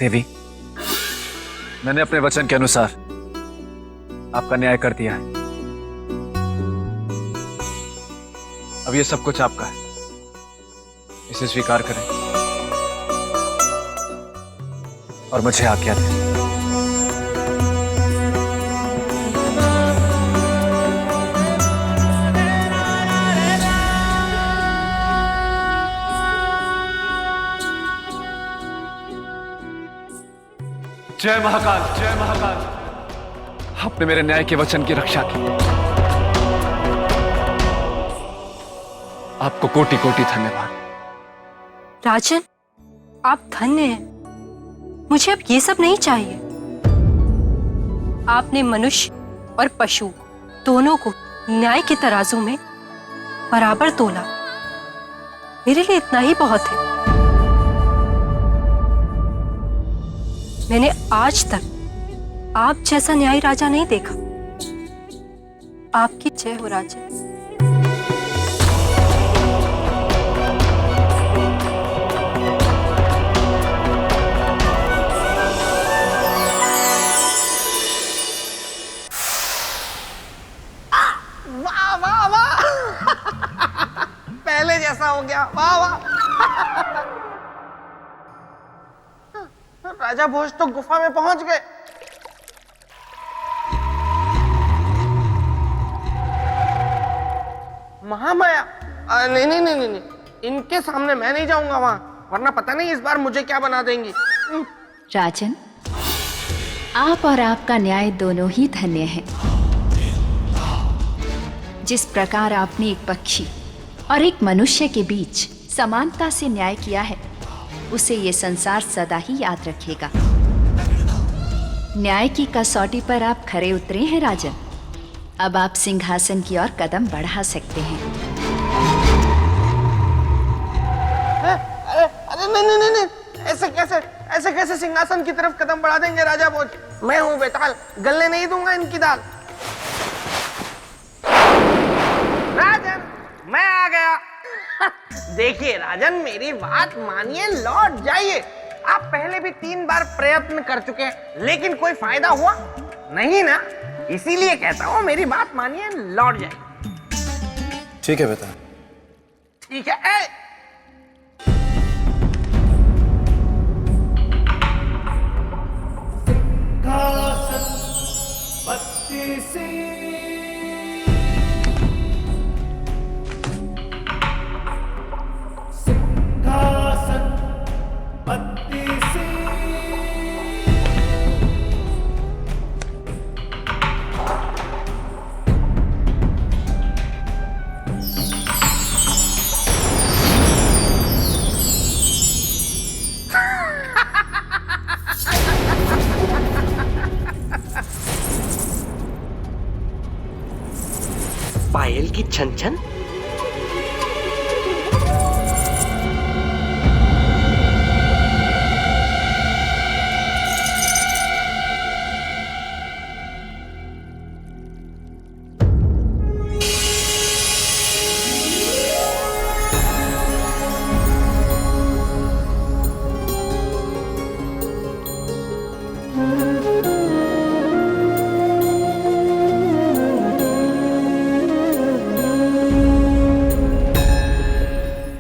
देवी, मैंने अपने वचन के अनुसार आपका न्याय कर दिया है। अब ये सब कुछ आपका है, इसे स्वीकार करें और मुझे आज्ञा दें। जय महाकाल, जय महाकाल। आपने मेरे न्याय के वचन की रक्षा की, आपको कोटि कोटि धन्यवाद। राजन, आप धन्य हैं। मुझे अब ये सब नहीं चाहिए। आपने मनुष्य और पशु दोनों को न्याय के तराजू में बराबर तोला। मेरे लिए इतना ही बहुत है। मैंने आज तक आप जैसा न्यायी राजा नहीं देखा। आपकी जय हो राजन। वाह वाह वाह पहले जैसा हो गया। वाह वाह राजा भोज तो गुफा में पहुंच गए। महामाया, नहीं नहीं नहीं नहीं, इनके सामने मैं नहीं जाऊंगा वहां, वरना पता नहीं इस बार मुझे क्या बना देंगी। राजन, आप और आपका न्याय दोनों ही धन्य हैं। जिस प्रकार आपने एक पक्षी और एक मनुष्य के बीच समानता से न्याय किया है, उसे ये संसार सदा ही याद रखेगा। न्याय की कसौटी पर आप खरे उतरे हैं राजन। अब आप सिंहासन की ओर कदम बढ़ा सकते हैं। अरे नहीं नहीं नहीं, ऐसे कैसे सिंहासन की तरफ कदम बढ़ा देंगे राजा भोज। मैं हूं बेताल, गलने नहीं दूंगा इनकी दाल। राजन, मैं आ गया। देखिए राजन, मेरी बात मानिए, लौट जाइए। आप पहले भी 3 बार प्रयत्न कर चुके हैं, लेकिन कोई फायदा हुआ नहीं ना, इसीलिए कहता हूं मेरी बात मानिए, लौट जाइए। ठीक है बेटा। ठीक है। पायल की छन छन।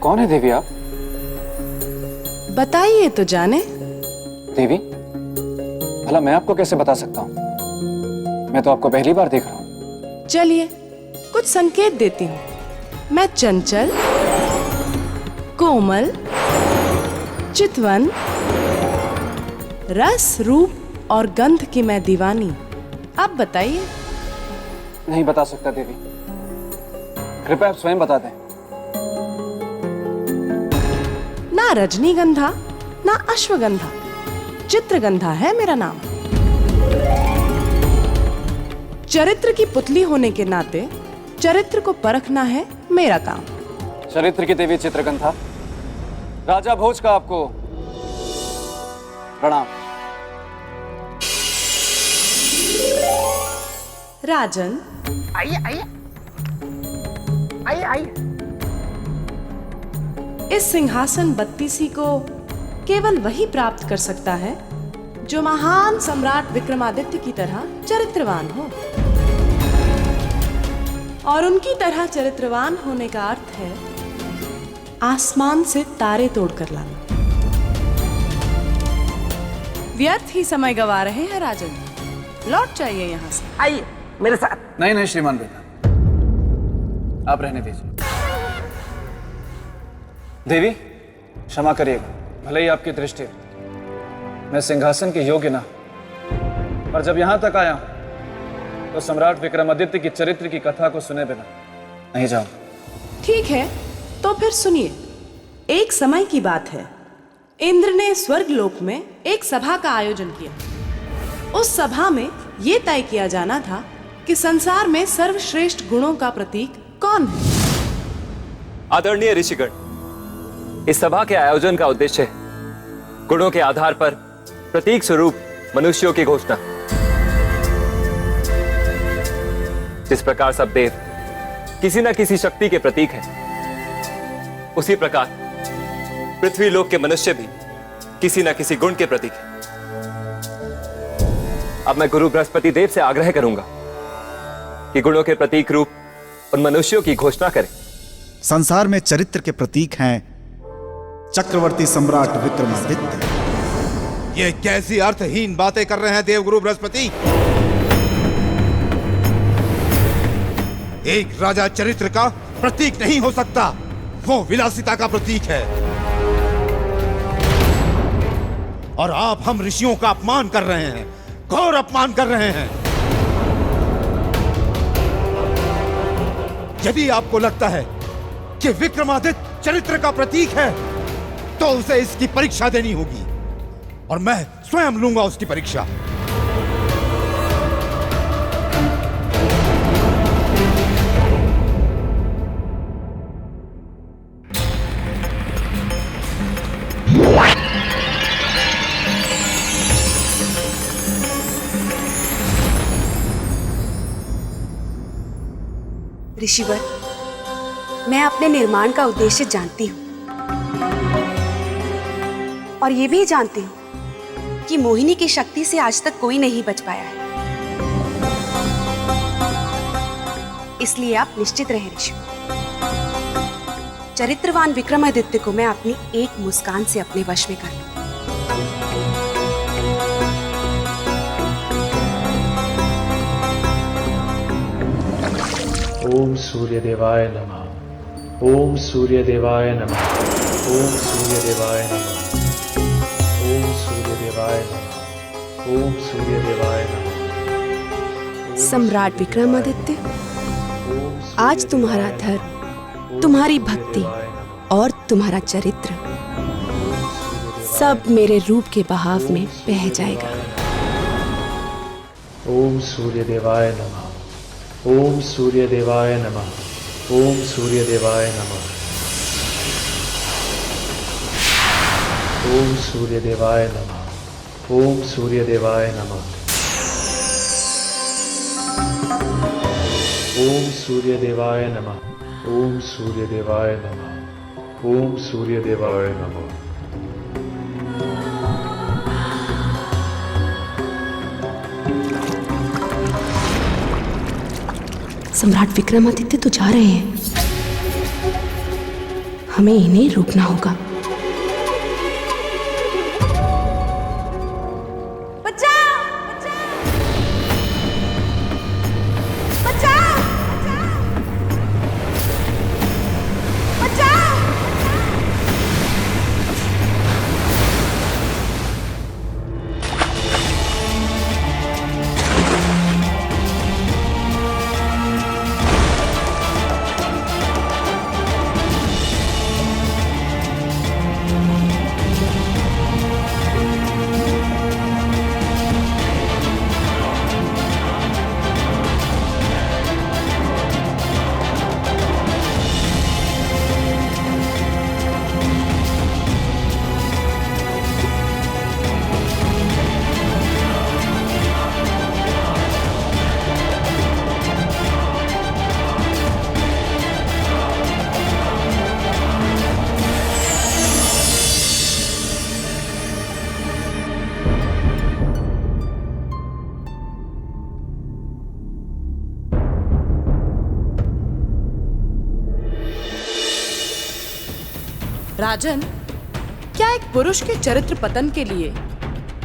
कौन है देवी आप? बताइए तो जाने। देवी, भला मैं आपको कैसे बता सकता हूँ? मैं तो आपको पहली बार देख रहा हूँ। चलिए कुछ संकेत देती हूँ। मैं चंचल, कोमल, चितवन, रस, रूप और गंध की मैं दीवानी। आप बताइए। नहीं बता सकता देवी, कृपया आप स्वयं बता दें। ना रजनीगंधा ना अश्वगंधा, चित्रगंधा है मेरा नाम। चरित्र की पुतली होने के नाते चरित्र को परखना है मेरा काम। चरित्र की देवी चित्रगंधा, राजा भोज का आपको प्रणाम। राजन, आइए आइए आइए आइए। इस सिंहासन बत्तीसी को केवल वही प्राप्त कर सकता है जो महान सम्राट विक्रमादित्य की तरह चरित्रवान हो। और उनकी तरह चरित्रवान होने का अर्थ है आसमान से तारे तोड़कर लाना। व्यर्थ ही समय गवा रहे हैं राजन, लौट जाइए यहाँ से। आइए मेरे साथ। नहीं नहीं श्रीमान बेटा, आप रहने दीजिए। देवी क्षमा करिएगा, भले ही आपकी दृष्टि मैं सिंहासन के योग्य ना, पर जब यहां तक आया हूं तो सम्राट विक्रमादित्य की चरित्र की कथा को सुने बिना नहीं जाऊं। ठीक है, तो फिर सुनिए। एक समय की बात है, इंद्र ने स्वर्गलोक में एक सभा का आयोजन किया। उस सभा में यह तय किया जाना था कि संसार में सर्वश्रेष्ठ गुणों का प्रतीक कौन है। आदरणीय ऋषिगण, इस सभा के आयोजन का उद्देश्य है गुणों के आधार पर प्रतीक स्वरूप मनुष्यों की घोषणा। जिस प्रकार सब देव किसी न किसी शक्ति के प्रतीक हैं, उसी प्रकार पृथ्वी लोक के मनुष्य भी किसी न किसी गुण के प्रतीक हैं। अब मैं गुरु बृहस्पति देव से आग्रह करूंगा कि गुणों के प्रतीक रूप उन मनुष्यों की घोषणा करें। संसार में चरित्र के प्रतीक हैं चक्रवर्ती सम्राट विक्रमादित्य। ये कैसी अर्थहीन बातें कर रहे हैं देवगुरु बृहस्पति? एक राजा चरित्र का प्रतीक नहीं हो सकता, वो विलासिता का प्रतीक है। और आप हम ऋषियों का अपमान कर रहे हैं, घोर अपमान कर रहे हैं। यदि आपको लगता है कि विक्रमादित्य चरित्र का प्रतीक है, तो उसे इसकी परीक्षा देनी होगी, और मैं स्वयं लूंगा उसकी परीक्षा। ऋषिवर, मैं अपने निर्माण का उद्देश्य जानती हूँ, और ये भी जानती हूँ कि मोहिनी की शक्ति से आज तक कोई नहीं बच पाया है। इसलिए आप निश्चित रहें ऋषिवर, चरित्रवान विक्रमादित्य को मैं अपनी एक मुस्कान से अपने वश में कर लूं। ओम सूर्य देवाय नमः। ओम सूर्य देवाय नमः। ओम सूर्य देवाय नमः। ओम सूर्य देवाय नमः। ओम सूर्य देवाय नमः। सम्राट विक्रमादित्य, आज तुम्हारा धर्म, तुम्हारी भक्ति और तुम्हारा चरित्र सब मेरे रूप के बहाव में बह जाएगा। ओम सूर्य देवाय नमः। ओम सूर्य देवाय नमः। ओम सूर्य देवाय नमः। ओम सूर्य देवाय नमः। ओम सूर्य देवाय नमः। ओम सूर्य देवाय नमः। ओम सूर्य देवाय नमः। ओम सूर्य देवाय नमः। सम्राट विक्रमादित्य तो जा रहे हैं, हमें इन्हें रोकना होगा। राजन, क्या एक पुरुष के चरित्र पतन के लिए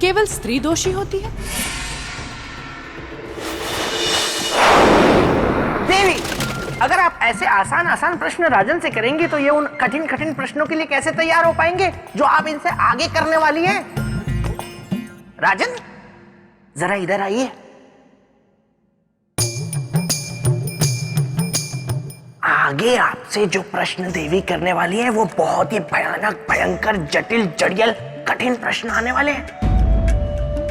केवल स्त्री दोषी होती है? देवी, अगर आप ऐसे आसान आसान प्रश्न राजन से करेंगे तो ये उन कठिन कठिन प्रश्नों के लिए कैसे तैयार हो पाएंगे जो आप इनसे आगे करने वाली हैं? राजन, जरा इधर आइए। आगे आपसे जो प्रश्न देवी करने वाली है वो बहुत ही भयानक, भयंकर, जटिल, जड़ियल, कठिन प्रश्न आने वाले हैं।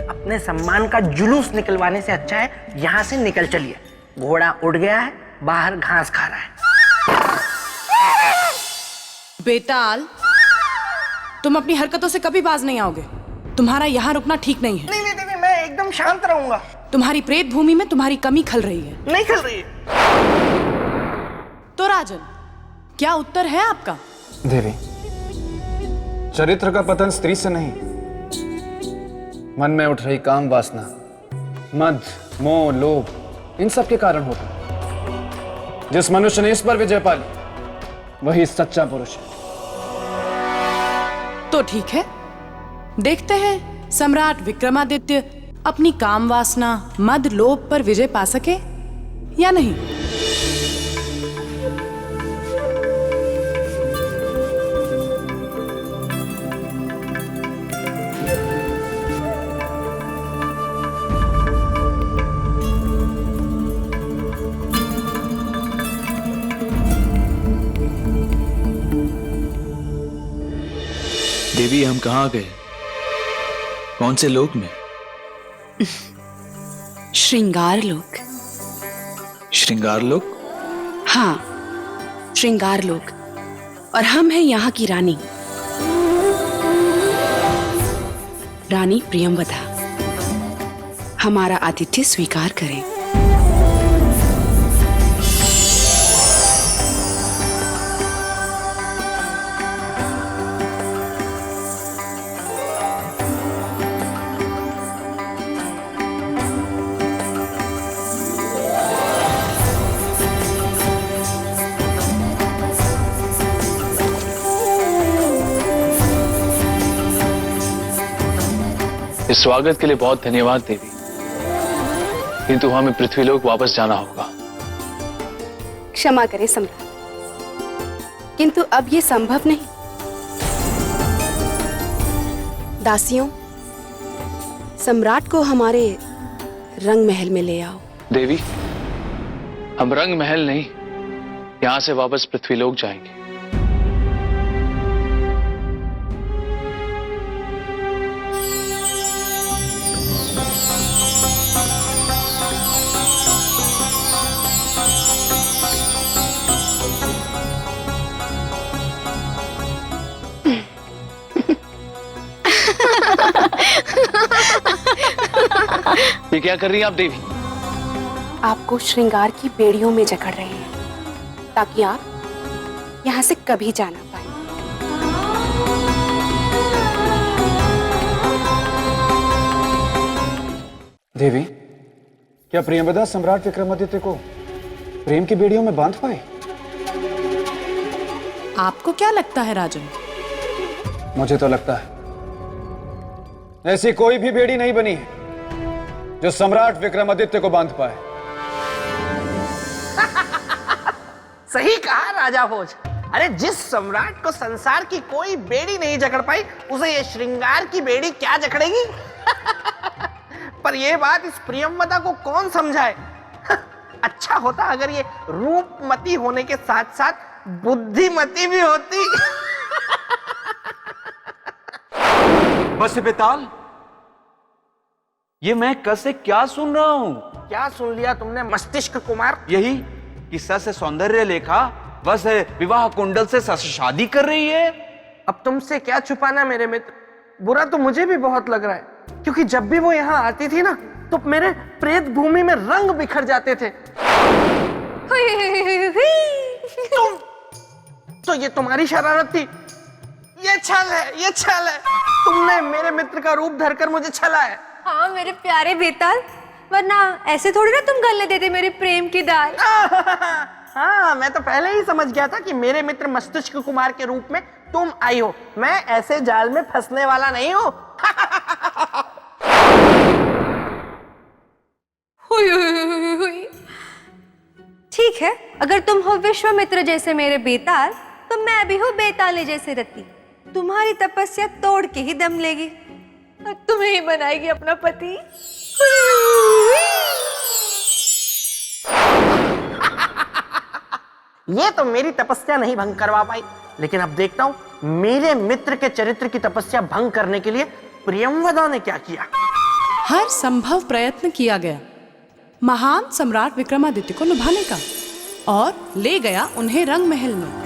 अपने सम्मान का जुलूस निकलवाने से अच्छा है यहां से निकल चलिए। घोड़ा उड़ गया है, बाहर घास खा रहा है। बेताल, तुम अपनी हरकतों से कभी बाज नहीं आओगे। तुम्हारा यहाँ रुकना ठीक नहीं है। नहीं नहीं देवी, मैं एकदम शांत रहूंगा। तुम्हारी प्रेत भूमि में तुम्हारी कमी खल रही है। नहीं खल रही है। तो राजन, क्या उत्तर है आपका? देवी, चरित्र का पतन स्त्री से नहीं, मन में उठ रही काम वासना, मद, मोह, लोभ, इन सब के कारण होता है। जिस मनुष्य ने इस पर विजय पाली वही सच्चा पुरुष है। तो ठीक है, देखते हैं सम्राट विक्रमादित्य अपनी काम वासना, मद, लोभ पर विजय पा सके या नहीं। देवी, हम कहाँ गए? कौन से लोक में? श्रृंगार लोक। श्रृंगार लोक? हाँ, श्रृंगार लोक। और हम हैं यहाँ की रानी, रानी प्रियंवदा। हमारा आतिथ्य स्वीकार करें। इस स्वागत के लिए बहुत धन्यवाद देवी, किंतु हमें पृथ्वीलोक वापस जाना होगा। क्षमा करें सम्राट, किंतु अब ये संभव नहीं। दासियों, सम्राट को हमारे रंग महल में ले आओ। देवी, हम रंग महल नहीं, यहां से वापस पृथ्वीलोक जाएंगे। ये क्या कर रही हैं आप देवी? आपको श्रृंगार की बेड़ियों में जकड़ रहे हैं ताकि आप यहाँ से कभी जा ना पाए। देवी, क्या प्रियंवदा सम्राट विक्रमादित्य को प्रेम की बेड़ियों में बांध पाए? आपको क्या लगता है राजन? मुझे तो लगता है ऐसी कोई भी बेड़ी नहीं बनी है जो सम्राट विक्रमादित्य को बांध पाए। सही कहा राजा भोज। अरे जिस सम्राट को संसार की कोई बेड़ी नहीं जकड़ पाई, उसे ये श्रृंगार की बेड़ी क्या जकड़ेगी? पर ये बात इस प्रियंवदा को कौन समझाए? अच्छा होता अगर ये रूपमती होने के साथ साथ बुद्धिमती भी होती। बस बेताल, ये मैं कैसे क्या सुन रहा हूं? क्या सुन लिया तुमने मस्तिष्क कुमार? यही कि सस सौंदर्य लेखा बस विवाह कुंडल से सस शादी कर रही है। अब तुमसे क्या छुपाना मेरे मित्र, बुरा तो मुझे भी बहुत लग रहा है, क्योंकि जब भी वो यहाँ आती थी ना तो मेरे प्रेत भूमि में रंग बिखर जाते थे। तो ये तुम्हारी शरारत थी? ये छल है, ये छल है। तुमने मेरे मित्र का रूप धरकर मुझे छला है। हाँ मेरे प्यारे बेताल, वरना ऐसे थोड़ी ना तुम गलने देते मेरे प्रेम की दाल। हाँ, मैं तो पहले ही समझ गया था कि मेरे मित्र मस्तिष्क कुमार के रूप में तुम आई हो, मैं ऐसे जाल में फंसने वाला नहीं हूँ। ठीक है, अगर तुम हो विश्वामित्र जैसे मेरे बेताल, तो मैं भी हूँ बेताले जैसे रति। तुम्हारी तपस्या तोड़ के ही दम लेगी और तुम्हें ही बनाएगी अपना पति। ये तो मेरी तपस्या नहीं भंग करवा पाई, लेकिन अब देखता हूं मेरे मित्र के चरित्र की तपस्या भंग करने के लिए प्रियंवदा ने क्या किया। हर संभव प्रयत्न किया गया महान सम्राट विक्रमादित्य को लुभाने का, और ले गया उन्हें रंग महल में।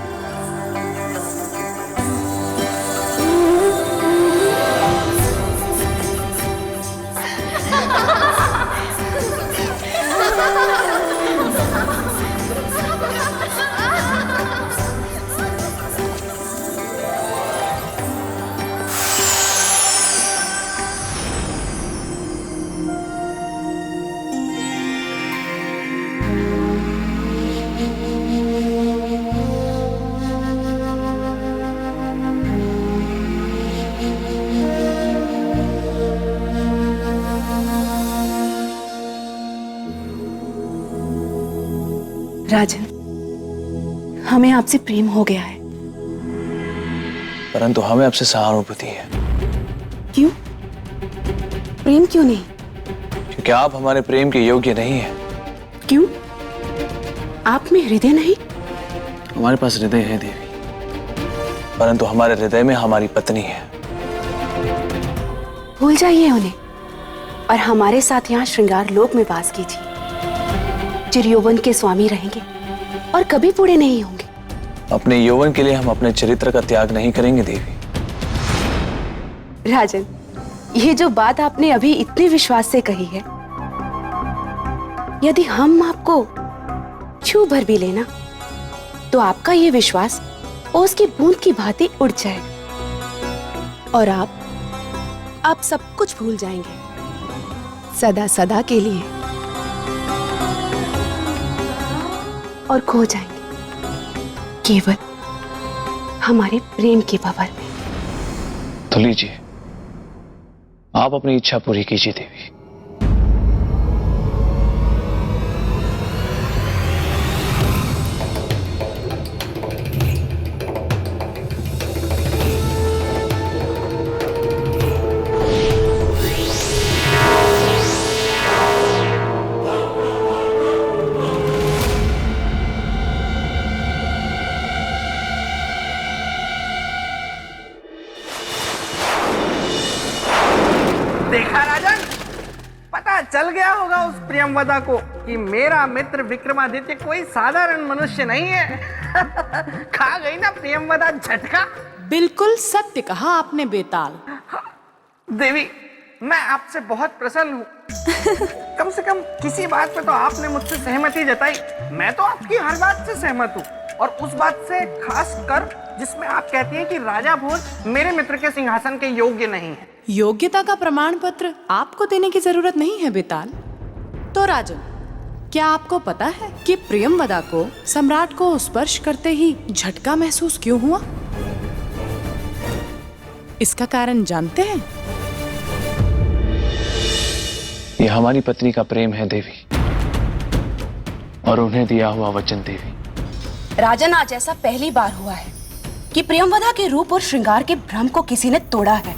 राजन, हमें आपसे प्रेम हो गया है। परंतु हमें आपसे सहानुभूति है। क्यों? प्रेम क्यों नहीं? क्योंकि आप हमारे प्रेम के योग्य नहीं हैं। क्यों? आप में हृदय नहीं? हमारे पास हृदय है देवी, परंतु हमारे हृदय में हमारी पत्नी है। भूल जाइए उन्हें और हमारे साथ यहाँ श्रृंगार लोक में वास कीजिए। चिरयौवन के स्वामी रहेंगे और कभी बूढ़े नहीं होंगे। अपने यौवन के लिए हम अपने चरित्र का त्याग नहीं करेंगे देवी। राजन, ये जो बात आपने अभी इतने विश्वास से कही है, यदि हम आपको छू भर भी लेना, तो आपका ये विश्वास ओस की बूंद की भांति उड़ जाएगा और आप सब कुछ भूल जाएंगे, सदा सदा के लिए, और खो जाएंगे केवल हमारे प्रेम के भंवर में। तो लीजिए, आप अपनी इच्छा पूरी कीजिए देवी। देखा राजन, पता चल गया होगा उस प्रियंवदा को कि मेरा मित्र विक्रमादित्य कोई साधारण मनुष्य नहीं है। खा गई ना प्रियंवदा झटका। बिल्कुल सत्य कहा आपने बेताल। देवी, मैं आपसे बहुत प्रसन्न हूँ। कम से कम किसी बात पे तो आपने मुझसे सहमति जताई। मैं तो आपकी हर बात से सहमत हूँ, और उस बात से खास कर जिसमें आप कहती हैं कि राजा भोज मेरे मित्र के सिंहासन के योग्य नहीं है। योग्यता का प्रमाण पत्र आपको देने की जरूरत नहीं है बेताल। तो राजन, क्या आपको पता है कि प्रियंवदा को सम्राट को स्पर्श करते ही झटका महसूस क्यों हुआ? इसका कारण जानते हैं? यह हमारी पत्नी का प्रेम है देवी, और उन्हें दिया हुआ वचन देवी। राजन, आज ऐसा पहली बार हुआ है कि प्रियंवदा के रूप और श्रृंगार के भ्रम को किसी ने तोड़ा है।